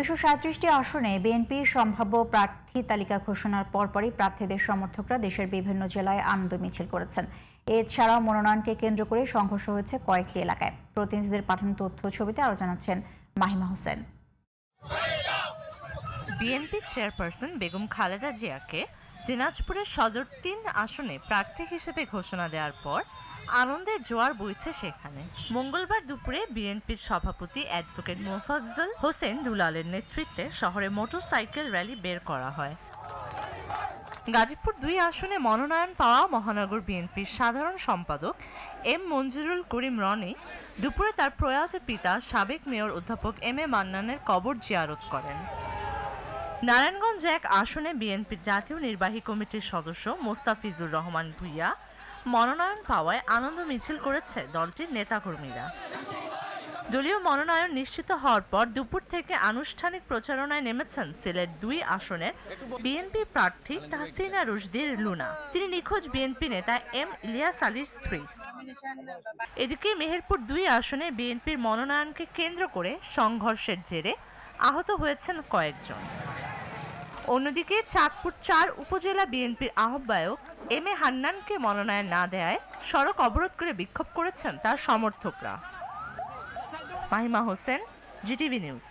237টি আসনে বিএনপির সম্ভাব্য প্রার্থী তালিকা ঘোষণার পরপরই প্রার্থীদের সমর্থকরা দেশের বিভিন্ন জেলায় আনন্দ মিছিল করেছেন। এছাড়াও মনোনয়নকে কেন্দ্র করে সংঘর্ষ হয়েছে কয়েকটি এলাকায়। প্রতিনিধিদের পাঠানো তথ্য ছবিতে আরও জানাচ্ছেন মাহিমা হোসেন। বিএনপি চেয়ারপারসন বেগম খালেদা জিয়াকে দিনাজপুরের সদর ৩ আসনে প্রার্থী হিসেবে ঘোষণা দেওয়ার পর আনন্দের জোয়ার বইছে সেখানে। মঙ্গলবার দুপুরে বিএনপির সভাপতি অ্যাডভোকেট মোফাজ্জল হোসেন দুলালের নেতৃত্বে শহরে মোটরসাইকেল র্যালি বের করা হয়। গাজীপুর ২ আসনে মনোনয়ন পাওয়া মহানগর বিএনপির সাধারণ সম্পাদক এম মঞ্জুরুল করিম রনি দুপুরে তার প্রয়াত পিতা সাবেক মেয়র অধ্যাপক এম এ মান্নানের কবর জিয়ারত করেন। নারায়ণগঞ্জ ১ আসনে বিএনপির জাতীয় নির্বাহী কমিটির সদস্য মোস্তাফিজুর রহমান ভূঁইয়া মনোনয়ন পাওয়ায় আনন্দ মিছিল করেছে দলটির নেতাকর্মীরা। দলীয় মনোনয়ন নিশ্চিত হওয়ার পর দুপুর থেকে আনুষ্ঠানিক প্রচারণায় নেমেছেন সিলেট ২ আসনের বিএনপি প্রার্থী তাহসিনা রুশদীর লুনা। তিনি নিখোঁজ বিএনপি নেতা এম ইলিয়াস আলীর স্ত্রী। এদিকে মেহেরপুর ২ আসনে বিএনপির মনোনয়নকে কেন্দ্র করে সংঘর্ষের জেরে আহত হয়েছেন কয়েকজন। অন্যদিকে চাঁদপুর ৪ উপজেলা বিএনপির আহ্বায়ক এম এ হান্নানকে মনোনয়ন না দেয়ায় সড়ক অবরোধ করে বিক্ষোভ করেছেন তার সমর্থকরা। Mahima Hossain, GTV news.